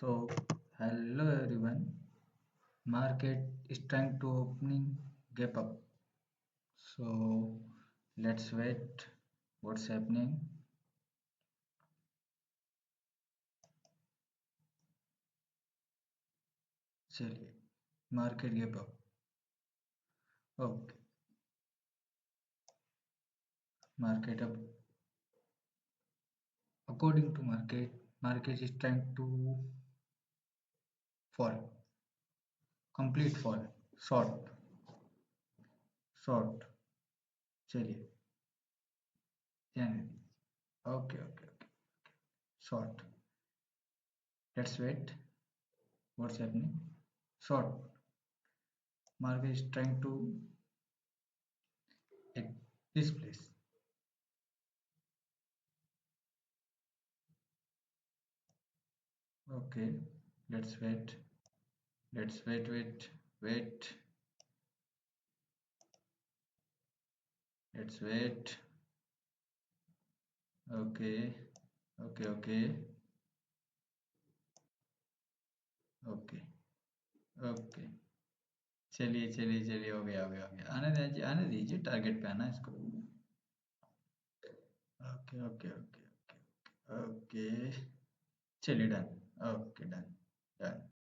So, hello everyone. Market is trying to opening gap up. So, let's wait. What's happening? चलिए market gap up. Okay, market up. According to market is trying to fall. Complete fall. Short. Short. चलिए ध्यान दीजिए. Okay. Short. Let's wait. What's happening? Short. Market is trying to at this place. Okay, let's wait. Let's wait. Let's wait. Okay, okay. Okay, okay. चलिए हो गया आने दीजिए target पे आना इसको. ओके चलिए डन. Okay done.